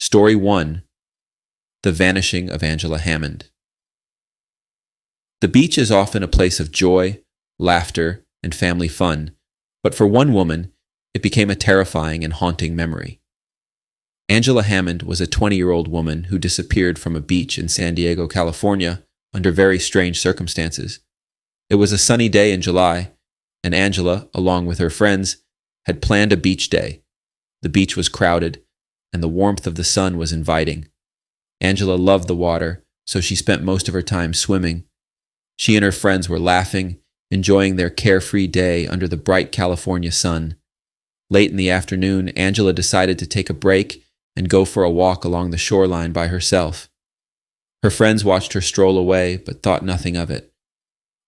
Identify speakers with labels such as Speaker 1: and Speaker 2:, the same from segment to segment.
Speaker 1: Story 1. The Vanishing of Angela Hammond. The beach is often a place of joy, laughter, and family fun, but for one woman, it became a terrifying and haunting memory. Angela Hammond was a 20-year-old woman who disappeared from a beach in San Diego, California, under very strange circumstances. It was a sunny day in July, and Angela, along with her friends, had planned a beach day. The beach was crowded, and the warmth of the sun was inviting. Angela loved the water, so she spent most of her time swimming. She and her friends were laughing, enjoying their carefree day under the bright California sun. Late in the afternoon, Angela decided to take a break and go for a walk along the shoreline by herself. Her friends watched her stroll away, but thought nothing of it.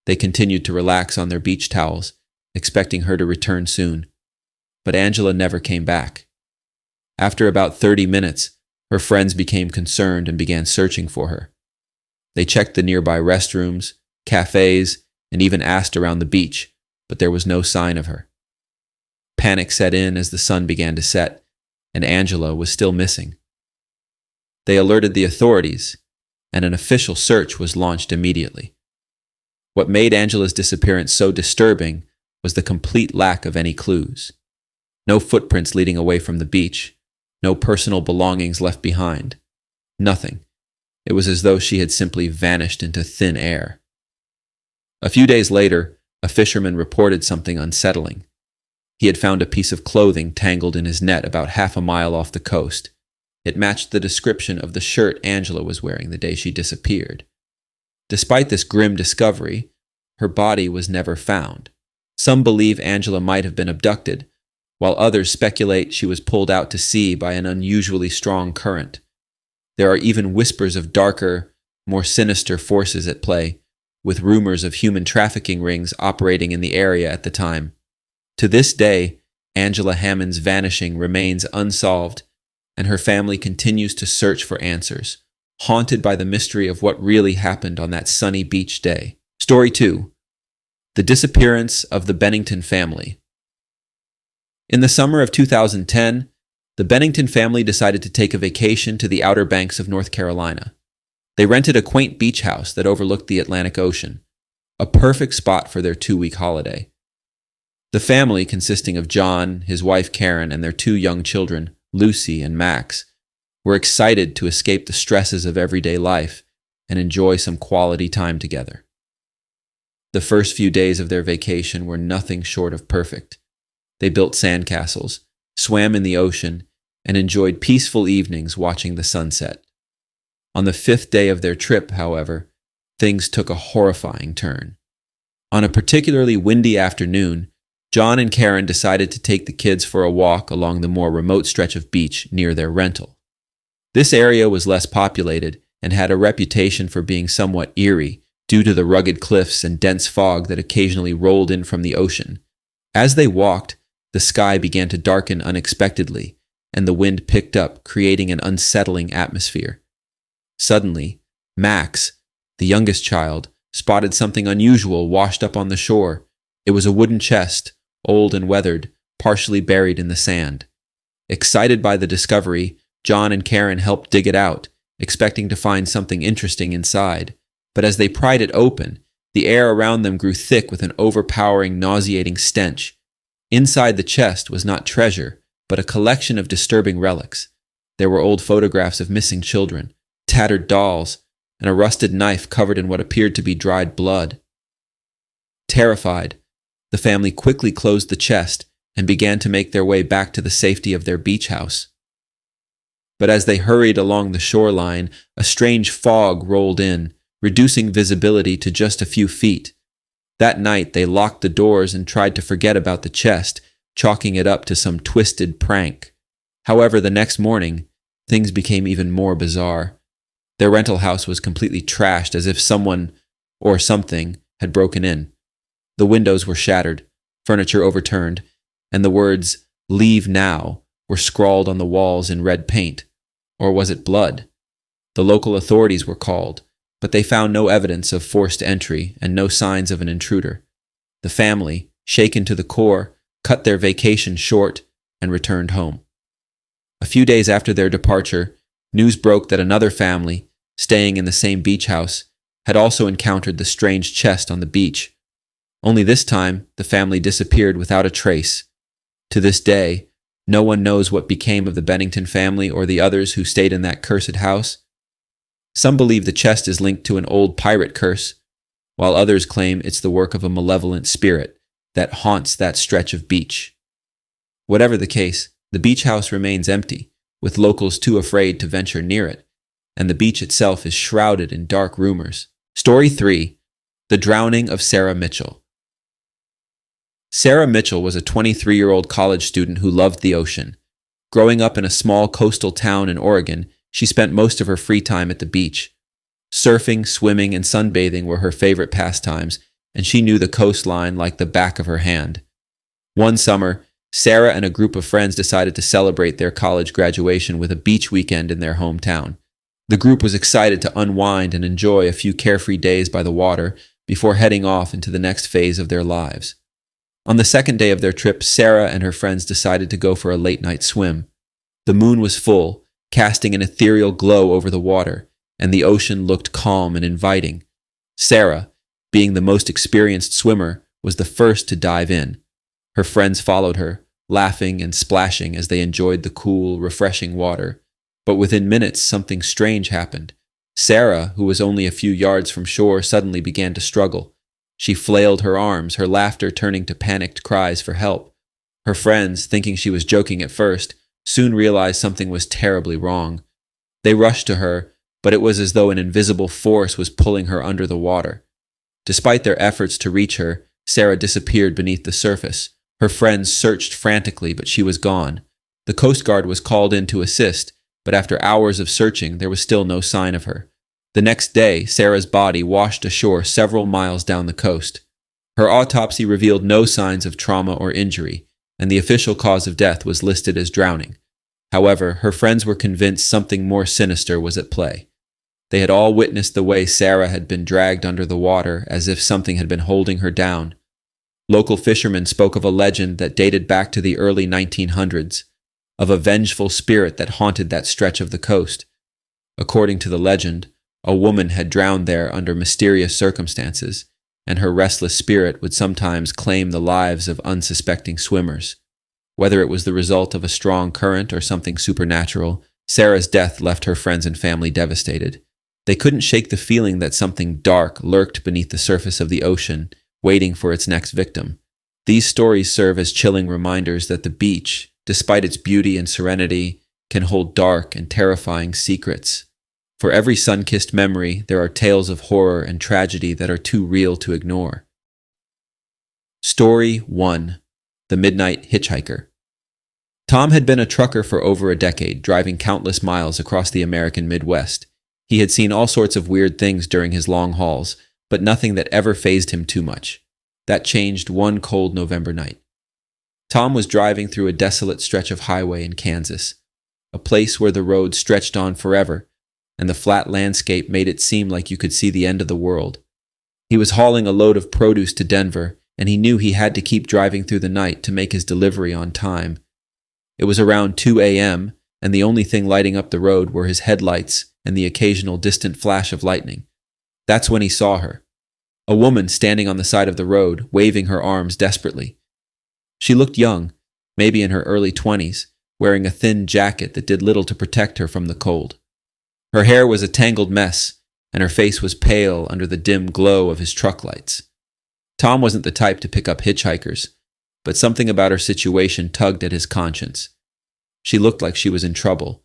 Speaker 1: They continued to relax on their beach towels, expecting her to return soon. But Angela never came back. After about 30 minutes, her friends became concerned and began searching for her. They checked the nearby restrooms, cafes, and even asked around the beach, but there was no sign of her. Panic set in as the sun began to set, and Angela was still missing. They alerted the authorities, and an official search was launched immediately. What made Angela's disappearance so disturbing was the complete lack of any clues. No footprints leading away from the beach, no personal belongings left behind. Nothing. It was as though she had simply vanished into thin air. A few days later, a fisherman reported something unsettling. He had found a piece of clothing tangled in his net about half a mile off the coast. It matched the description of the shirt Angela was wearing the day she disappeared. Despite this grim discovery, her body was never found. Some believe Angela might have been abducted, while others speculate she was pulled out to sea by an unusually strong current. There are even whispers of darker, more sinister forces at play, with rumors of human trafficking rings operating in the area at the time. To this day, Angela Hammond's vanishing remains unsolved, and her family continues to search for answers, haunted by the mystery of what really happened on that sunny beach day. Story 2. The Disappearance of the Bennington Family. In the summer of 2010, the Bennington family decided to take a vacation to the Outer Banks of North Carolina. They rented a quaint beach house that overlooked the Atlantic Ocean, a perfect spot for their 2-week holiday. The family, consisting of John, his wife Karen, and their 2 young children, Lucy and Max, were excited to escape the stresses of everyday life and enjoy some quality time together. The first few days of their vacation were nothing short of perfect. They built sandcastles, swam in the ocean, and enjoyed peaceful evenings watching the sunset. On the 5th day of their trip, however, things took a horrifying turn. On a particularly windy afternoon, John and Karen decided to take the kids for a walk along the more remote stretch of beach near their rental. This area was less populated and had a reputation for being somewhat eerie due to the rugged cliffs and dense fog that occasionally rolled in from the ocean. As they walked, the sky began to darken unexpectedly, and the wind picked up, creating an unsettling atmosphere. Suddenly, Max, the youngest child, spotted something unusual washed up on the shore. It was a wooden chest, old and weathered, partially buried in the sand. Excited by the discovery, John and Karen helped dig it out, expecting to find something interesting inside. But as they pried it open, the air around them grew thick with an overpowering, nauseating stench. Inside the chest was not treasure, but a collection of disturbing relics. There were old photographs of missing children, tattered dolls, and a rusted knife covered in what appeared to be dried blood. Terrified, the family quickly closed the chest and began to make their way back to the safety of their beach house. But as they hurried along the shoreline, a strange fog rolled in, reducing visibility to just a few feet. That night, they locked the doors and tried to forget about the chest, chalking it up to some twisted prank. However, the next morning, things became even more bizarre. Their rental house was completely trashed, as if someone or something had broken in. The windows were shattered, furniture overturned, and the words, "Leave now," were scrawled on the walls in red paint. Or was it blood? The local authorities were called, but they found no evidence of forced entry and no signs of an intruder. The family, shaken to the core, cut their vacation short and returned home. A few days after their departure, News broke that another family, staying in the same beach house, had also encountered the strange chest on the beach. Only this time, the family disappeared without a trace. To this day, no one knows what became of the Bennington family or the others who stayed in that cursed house. Some believe the chest is linked to an old pirate curse, while others claim it's the work of a malevolent spirit that haunts that stretch of beach. Whatever the case, the beach house remains empty, with locals too afraid to venture near it, and the beach itself is shrouded in dark rumors. Story 3. The Drowning of Sarah Mitchell. Sarah Mitchell was a 23-year-old college student who loved the ocean. Growing up in a small coastal town in Oregon, she spent most of her free time at the beach. Surfing, swimming, and sunbathing were her favorite pastimes, and she knew the coastline like the back of her hand. One summer, Sarah and a group of friends decided to celebrate their college graduation with a beach weekend in their hometown. The group was excited to unwind and enjoy a few carefree days by the water before heading off into the next phase of their lives. On the second day of their trip, Sarah and her friends decided to go for a late-night swim. The moon was full, casting an ethereal glow over the water, and the ocean looked calm and inviting. Sarah, being the most experienced swimmer, was the first to dive in. Her friends followed her, laughing and splashing as they enjoyed the cool, refreshing water. But within minutes, something strange happened. Sarah, who was only a few yards from shore, suddenly began to struggle. She flailed her arms, her laughter turning to panicked cries for help. Her friends, thinking she was joking at first, soon realized something was terribly wrong. They rushed to her, but it was as though an invisible force was pulling her under the water. Despite their efforts to reach her, Sarah disappeared beneath the surface. Her friends searched frantically, but she was gone. The Coast Guard was called in to assist, but after hours of searching, there was still no sign of her. The next day, Sarah's body washed ashore several miles down the coast. Her autopsy revealed no signs of trauma or injury, and the official cause of death was listed as drowning. However, her friends were convinced something more sinister was at play. They had all witnessed the way Sarah had been dragged under the water as if something had been holding her down. Local fishermen spoke of a legend that dated back to the early 1900s, of a vengeful spirit that haunted that stretch of the coast. According to the legend, a woman had drowned there under mysterious circumstances, and her restless spirit would sometimes claim the lives of unsuspecting swimmers. Whether it was the result of a strong current or something supernatural, Sarah's death left her friends and family devastated. They couldn't shake the feeling that something dark lurked beneath the surface of the ocean, waiting for its next victim. These stories serve as chilling reminders that the beach, despite its beauty and serenity, can hold dark and terrifying secrets. For every sun-kissed memory, there are tales of horror and tragedy that are too real to ignore. Story 1. The Midnight Hitchhiker. Tom had been a trucker for over a decade, driving countless miles across the American Midwest. He had seen all sorts of weird things during his long hauls, but nothing that ever fazed him too much. That changed one cold November night. Tom was driving through a desolate stretch of highway in Kansas, a place where the road stretched on forever, and the flat landscape made it seem like you could see the end of the world. He was hauling a load of produce to Denver, and he knew he had to keep driving through the night to make his delivery on time. It was around 2 a.m., and the only thing lighting up the road were his headlights and the occasional distant flash of lightning. That's when he saw her. A woman standing on the side of the road, waving her arms desperately. She looked young, maybe in her early 20s, wearing a thin jacket that did little to protect her from the cold. Her hair was a tangled mess, and her face was pale under the dim glow of his truck lights. Tom wasn't the type to pick up hitchhikers, but something about her situation tugged at his conscience. She looked like she was in trouble.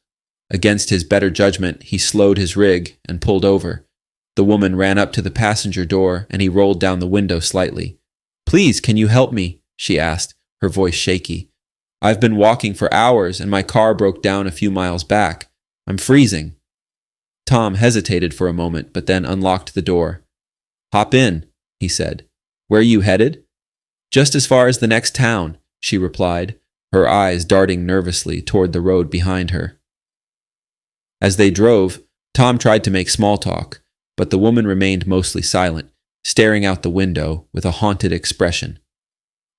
Speaker 1: Against his better judgment, he slowed his rig and pulled over. The woman ran up to the passenger door, and he rolled down the window slightly. "Please, can you help me?" she asked, her voice shaky. "I've been walking for hours, and my car broke down a few miles back. I'm freezing." Tom hesitated for a moment, but then unlocked the door. "Hop in," he said. "Where are you headed?" "Just as far as the next town," she replied, her eyes darting nervously toward the road behind her. As they drove, Tom tried to make small talk, but the woman remained mostly silent, staring out the window with a haunted expression.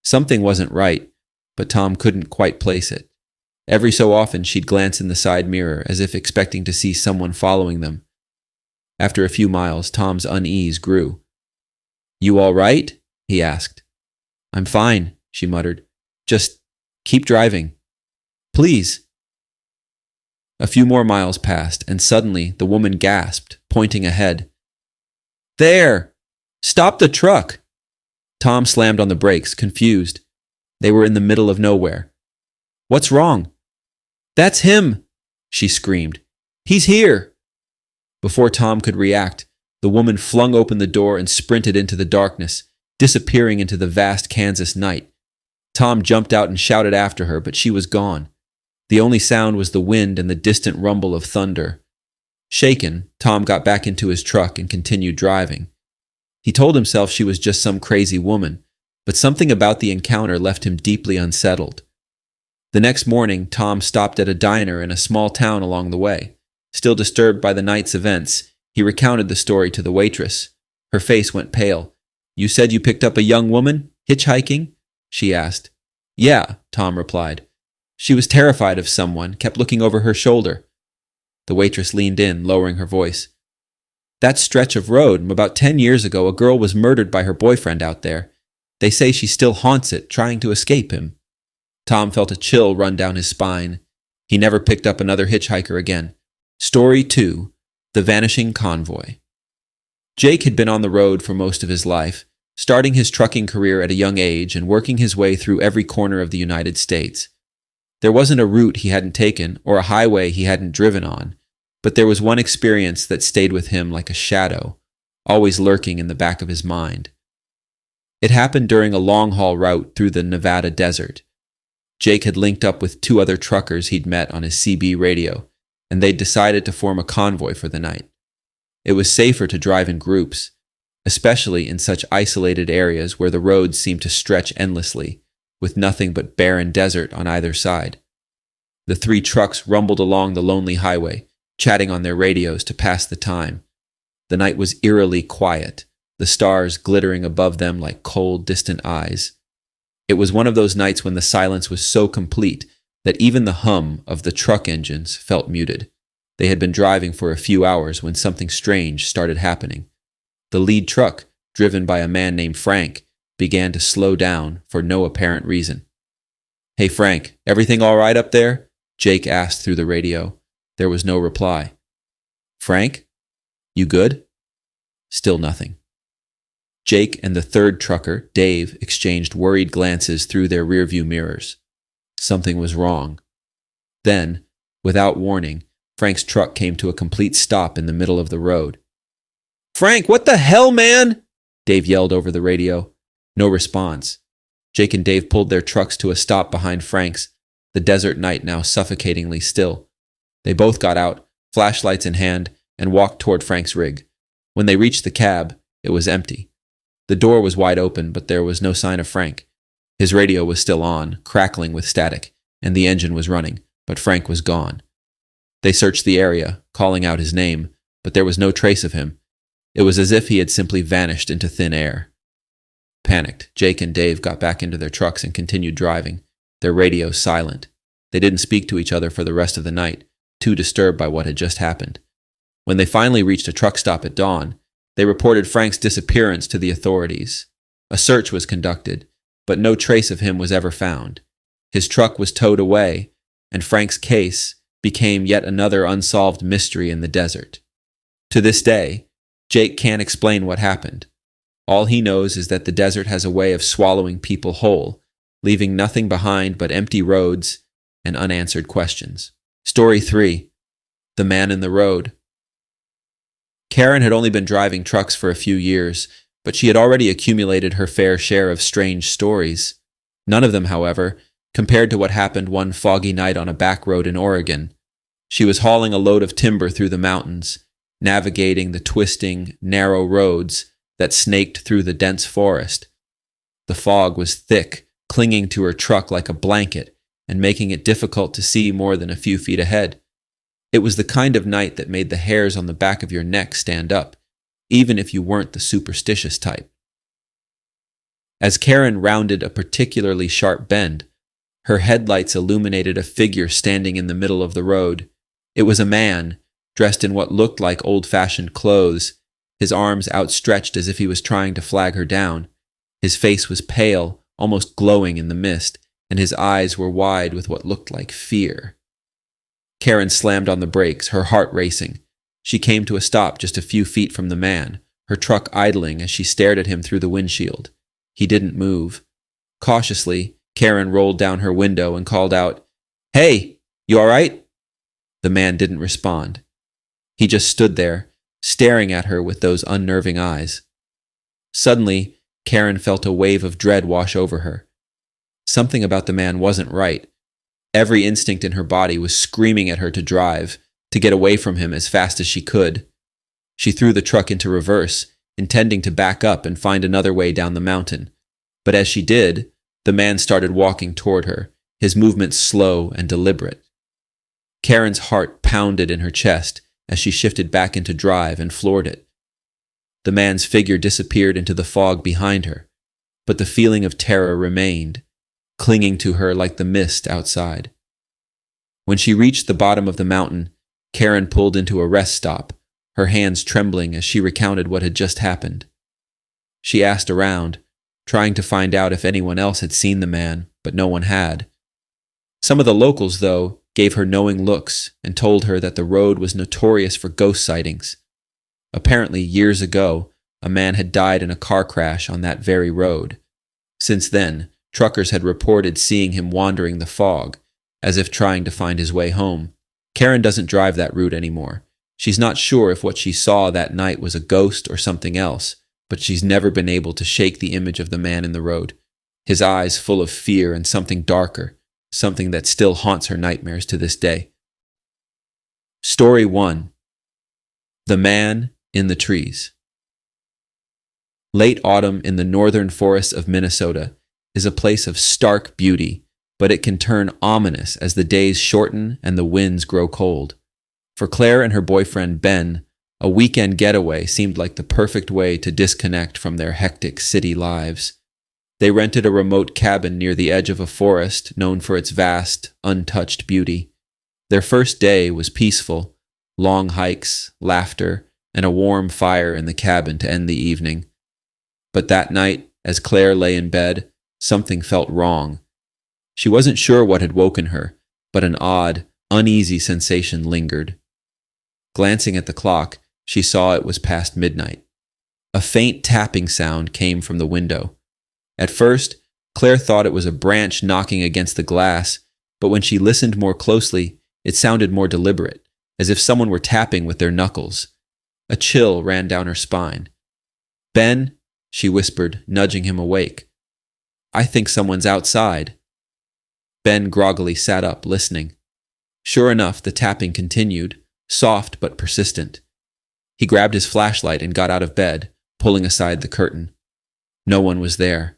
Speaker 1: Something wasn't right, but Tom couldn't quite place it. Every so often, she'd glance in the side mirror as if expecting to see someone following them. After a few miles, Tom's unease grew. "You all right?" he asked. "I'm fine," she muttered. "Just keep driving. Please." A few more miles passed, and suddenly the woman gasped, pointing ahead. "There! Stop the truck!" Tom slammed on the brakes, confused. They were in the middle of nowhere. "What's wrong?" "That's him!" she screamed. "He's here!" Before Tom could react, the woman flung open the door and sprinted into the darkness, disappearing into the vast Kansas night. Tom jumped out and shouted after her, but she was gone. The only sound was the wind and the distant rumble of thunder. Shaken, Tom got back into his truck and continued driving. He told himself she was just some crazy woman, but something about the encounter left him deeply unsettled. The next morning, Tom stopped at a diner in a small town along the way. Still disturbed by the night's events, he recounted the story to the waitress. Her face went pale. "You said you picked up a young woman, hitchhiking?" she asked. "Yeah," Tom replied. "She was terrified of someone, kept looking over her shoulder." The waitress leaned in, lowering her voice. "That stretch of road, about 10 years ago, a girl was murdered by her boyfriend out there. They say she still haunts it, trying to escape him." Tom felt a chill run down his spine. He never picked up another hitchhiker again. Story 2. The Vanishing Convoy. Jake had been on the road for most of his life, starting his trucking career at a young age and working his way through every corner of the United States. There wasn't a route he hadn't taken or a highway he hadn't driven on, but there was one experience that stayed with him like a shadow, always lurking in the back of his mind. It happened during a long-haul route through the Nevada desert. Jake had linked up with 2 other truckers he'd met on his CB radio, and they'd decided to form a convoy for the night. It was safer to drive in groups, especially in such isolated areas where the roads seemed to stretch endlessly, with nothing but barren desert on either side. The 3 trucks rumbled along the lonely highway, chatting on their radios to pass the time. The night was eerily quiet, the stars glittering above them like cold, distant eyes. It was one of those nights when the silence was so complete that even the hum of the truck engines felt muted. They had been driving for a few hours when something strange started happening. The lead truck, driven by a man named Frank, began to slow down for no apparent reason. "Hey Frank, everything all right up there?" Jake asked through the radio. There was no reply. "Frank? You good?" Still nothing. Jake and the 3rd trucker, Dave, exchanged worried glances through their rearview mirrors. Something was wrong. Then, without warning, Frank's truck came to a complete stop in the middle of the road. "Frank, what the hell, man?" Dave yelled over the radio. No response. Jake and Dave pulled their trucks to a stop behind Frank's, the desert night now suffocatingly still. They both got out, flashlights in hand, and walked toward Frank's rig. When they reached the cab, it was empty. The door was wide open, but there was no sign of Frank. His radio was still on, crackling with static, and the engine was running, but Frank was gone. They searched the area, calling out his name, but there was no trace of him. It was as if he had simply vanished into thin air. Panicked, Jake and Dave got back into their trucks and continued driving, their radios silent. They didn't speak to each other for the rest of the night, too disturbed by what had just happened. When they finally reached a truck stop at dawn, they reported Frank's disappearance to the authorities. A search was conducted, but no trace of him was ever found. His truck was towed away, and Frank's case became yet another unsolved mystery in the desert. To this day, Jake can't explain what happened. All he knows is that the desert has a way of swallowing people whole, leaving nothing behind but empty roads and unanswered questions. Story 3. The Man in the Road. Karen had only been driving trucks for a few years, but she had already accumulated her fair share of strange stories. None of them, however, compared to what happened one foggy night on a back road in Oregon. She was hauling a load of timber through the mountains, navigating the twisting, narrow roads that snaked through the dense forest. The fog was thick, clinging to her truck like a blanket and making it difficult to see more than a few feet ahead. It was the kind of night that made the hairs on the back of your neck stand up, even if you weren't the superstitious type. As Karen rounded a particularly sharp bend, Her headlights illuminated a figure standing in the middle of the road. It was a man, dressed in what looked like old-fashioned clothes, his arms outstretched as if he was trying to flag her down. His face was pale, almost glowing in the mist, and his eyes were wide with what looked like fear. Karen slammed on the brakes, her heart racing. She came to a stop just a few feet from the man, her truck idling as she stared at him through the windshield. He didn't move. Cautiously, Karen rolled down her window and called out, "Hey, you all right?" The man didn't respond. He just stood there, staring at her with those unnerving eyes. Suddenly, Karen felt a wave of dread wash over her. Something about the man wasn't right. Every instinct in her body was screaming at her to drive, to get away from him as fast as she could. She threw the truck into reverse, intending to back up and find another way down the mountain. But as she did, the man started walking toward her, his movements slow and deliberate. Karen's heart pounded in her chest as she shifted back into drive and floored it. The man's figure disappeared into the fog behind her, but the feeling of terror remained, clinging to her like the mist outside. When she reached the bottom of the mountain, Karen pulled into a rest stop, her hands trembling as she recounted what had just happened. She asked around, trying to find out if anyone else had seen the man, but no one had. Some of the locals, though, gave her knowing looks and told her that the road was notorious for ghost sightings. Apparently, years ago, a man had died in a car crash on that very road. Since then, truckers had reported seeing him wandering the fog, as if trying to find his way home. Karen doesn't drive that route anymore. She's not sure if what she saw that night was a ghost or something else, but she's never been able to shake the image of the man in the road, his eyes full of fear and something darker, something that still haunts her nightmares to this day. Story 1. The Man in the Trees. Late autumn in the northern forests of Minnesota is a place of stark beauty, but it can turn ominous as the days shorten and the winds grow cold. For Claire and her boyfriend Ben, a weekend getaway seemed like the perfect way to disconnect from their hectic city lives. They rented a remote cabin near the edge of a forest known for its vast, untouched beauty. Their first day was peaceful, long hikes, laughter, and a warm fire in the cabin to end the evening. But that night, as Claire lay in bed, something felt wrong. She wasn't sure what had woken her, but an odd, uneasy sensation lingered. Glancing at the clock, she saw it was past midnight. A faint tapping sound came from the window. At first, Claire thought it was a branch knocking against the glass, but when she listened more closely, it sounded more deliberate, as if someone were tapping with their knuckles. A chill ran down her spine. "Ben," she whispered, nudging him awake. "I think someone's outside." Ben groggily sat up, listening. Sure enough, the tapping continued, soft but persistent. He grabbed his flashlight and got out of bed, pulling aside the curtain. No one was there.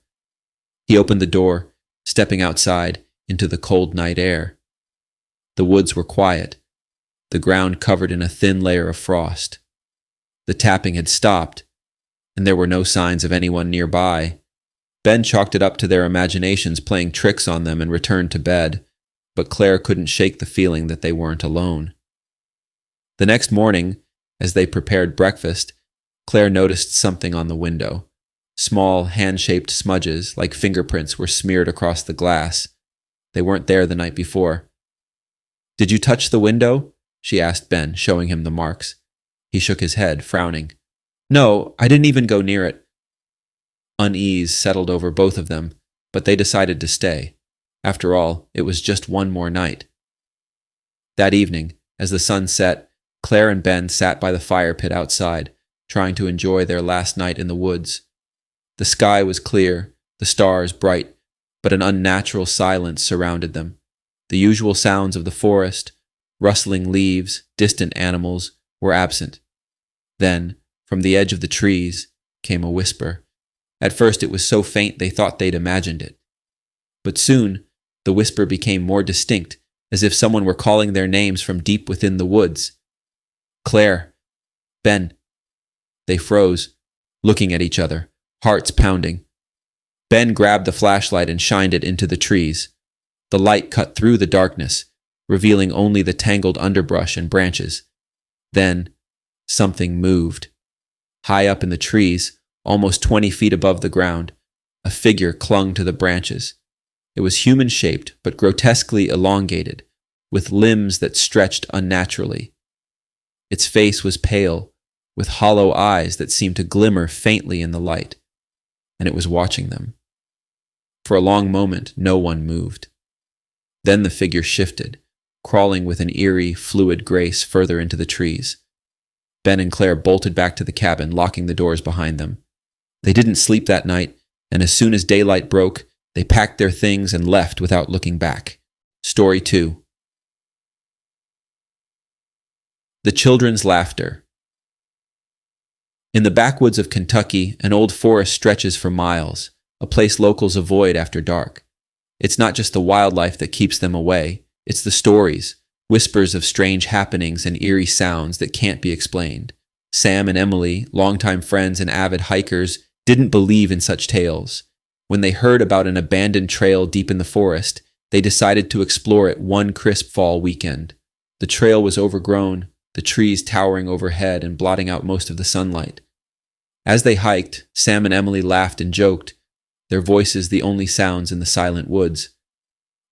Speaker 1: He opened the door, stepping outside into the cold night air. The woods were quiet, the ground covered in a thin layer of frost. The tapping had stopped, and there were no signs of anyone nearby. Ben chalked it up to their imaginations playing tricks on them and returned to bed, but Claire couldn't shake the feeling that they weren't alone. The next morning, as they prepared breakfast, Claire noticed something on the window. Small, hand-shaped smudges, like fingerprints, were smeared across the glass. They weren't there the night before. "Did you touch the window?" she asked Ben, showing him the marks. He shook his head, frowning. "No, I didn't even go near it." Unease settled over both of them, but they decided to stay. After all, it was just one more night. That evening, as the sun set, Claire and Ben sat by the fire pit outside, trying to enjoy their last night in the woods. The sky was clear, the stars bright, but an unnatural silence surrounded them. The usual sounds of the forest, rustling leaves, distant animals, were absent. Then, from the edge of the trees, came a whisper. At first it was so faint they thought they'd imagined it. But soon, the whisper became more distinct, as if someone were calling their names from deep within the woods. "Claire, Ben." They froze, looking at each other, hearts pounding. Ben grabbed the flashlight and shined it into the trees. The light cut through the darkness, revealing only the tangled underbrush and branches. Then, something moved. High up in the trees, almost 20 feet above the ground, a figure clung to the branches. It was human-shaped, but grotesquely elongated, with limbs that stretched unnaturally. Its face was pale, with hollow eyes that seemed to glimmer faintly in the light, and it was watching them. For a long moment, no one moved. Then the figure shifted, crawling with an eerie, fluid grace further into the trees. Ben and Claire bolted back to the cabin, locking the doors behind them. They didn't sleep that night, and as soon as daylight broke, they packed their things and left without looking back. Story 2. The Children's Laughter. In the backwoods of Kentucky, an old forest stretches for miles, a place locals avoid after dark. It's not just the wildlife that keeps them away, it's the stories, whispers of strange happenings and eerie sounds that can't be explained. Sam and Emily, longtime friends and avid hikers, didn't believe in such tales. When they heard about an abandoned trail deep in the forest, they decided to explore it one crisp fall weekend. The trail was overgrown, the trees towering overhead and blotting out most of the sunlight. As they hiked, Sam and Emily laughed and joked, their voices the only sounds in the silent woods.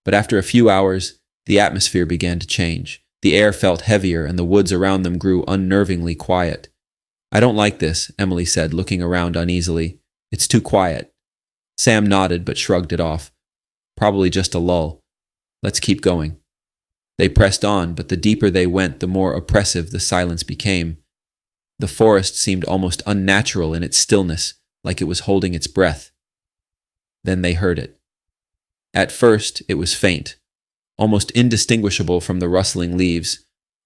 Speaker 1: But after a few hours, the atmosphere began to change. The air felt heavier and the woods around them grew unnervingly quiet. "I don't like this," Emily said, looking around uneasily. "It's too quiet." Sam nodded but shrugged it off. "Probably just a lull. Let's keep going." They pressed on, but the deeper they went, the more oppressive the silence became. The forest seemed almost unnatural in its stillness, like it was holding its breath. Then they heard it. At first, it was faint, almost indistinguishable from the rustling leaves,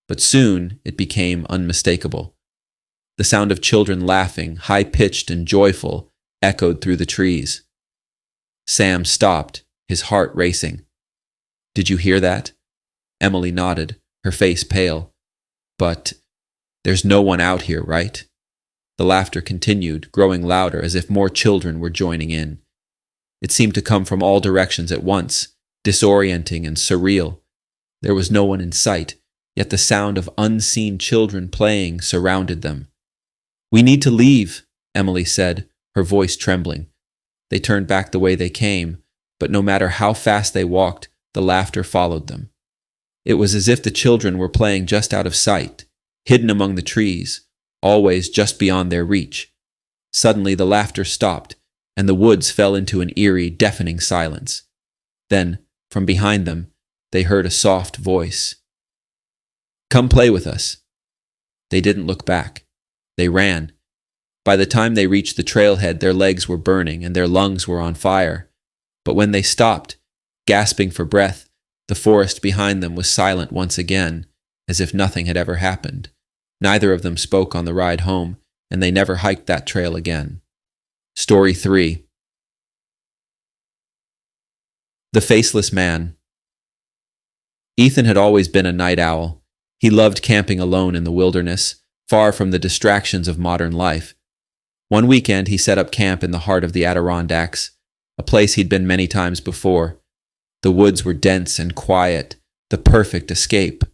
Speaker 1: but soon it became unmistakable. The sound of children laughing, high-pitched and joyful, echoed through the trees. Sam stopped, his heart racing. "Did you hear that?" Emily nodded, her face pale. "But there's no one out here, right?" The laughter continued, growing louder as if more children were joining in. It seemed to come from all directions at once, disorienting and surreal. There was no one in sight, yet the sound of unseen children playing surrounded them. "We need to leave," Emily said, her voice trembling. They turned back the way they came, but no matter how fast they walked, the laughter followed them. It was as if the children were playing just out of sight, hidden among the trees, always just beyond their reach. Suddenly the laughter stopped, and the woods fell into an eerie, deafening silence. Then, from behind them, they heard a soft voice. "Come play with us." They didn't look back. They ran. By the time they reached the trailhead, their legs were burning and their lungs were on fire. But when they stopped, gasping for breath, the forest behind them was silent once again, as if nothing had ever happened. Neither of them spoke on the ride home, and they never hiked that trail again. Story 3. The Faceless Man. Ethan had always been a night owl. He loved camping alone in the wilderness, far from the distractions of modern life. One weekend, he set up camp in the heart of the Adirondacks, a place he'd been many times before. The woods were dense and quiet, the perfect escape.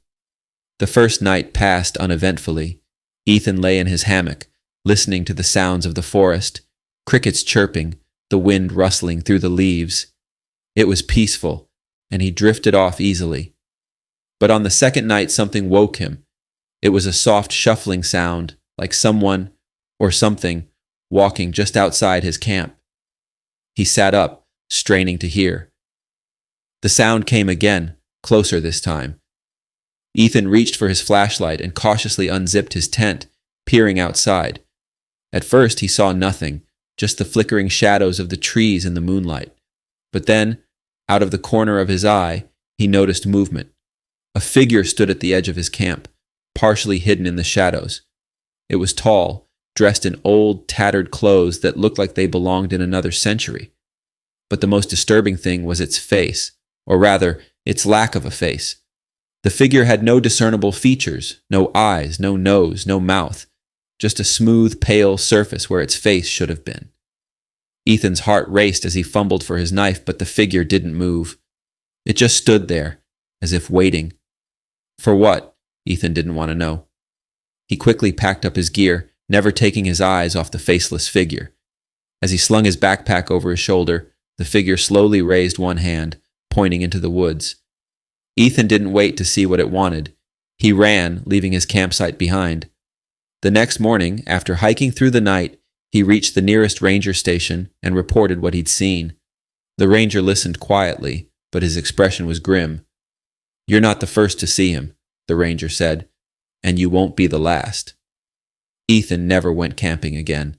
Speaker 1: The first night passed uneventfully. Ethan lay in his hammock, listening to the sounds of the forest, crickets chirping, the wind rustling through the leaves. It was peaceful, and he drifted off easily. But on the second night, something woke him. It was a soft shuffling sound, like someone or something walking just outside his camp. He sat up, straining to hear. The sound came again, closer this time. Ethan reached for his flashlight and cautiously unzipped his tent, peering outside. At first, he saw nothing, just the flickering shadows of the trees in the moonlight. But then, out of the corner of his eye, he noticed movement. A figure stood at the edge of his camp, partially hidden in the shadows. It was tall, dressed in old, tattered clothes that looked like they belonged in another century. But the most disturbing thing was its face, or rather, its lack of a face. The figure had no discernible features, no eyes, no nose, no mouth, just a smooth, pale surface where its face should have been. Ethan's heart raced as he fumbled for his knife, but the figure didn't move. It just stood there, as if waiting. For what? Ethan didn't want to know. He quickly packed up his gear, never taking his eyes off the faceless figure. As he slung his backpack over his shoulder, the figure slowly raised one hand, pointing into the woods. Ethan didn't wait to see what it wanted. He ran, leaving his campsite behind. The next morning, after hiking through the night, he reached the nearest ranger station and reported what he'd seen. The ranger listened quietly, but his expression was grim. "You're not the first to see him," the ranger said, "and you won't be the last." Ethan never went camping again.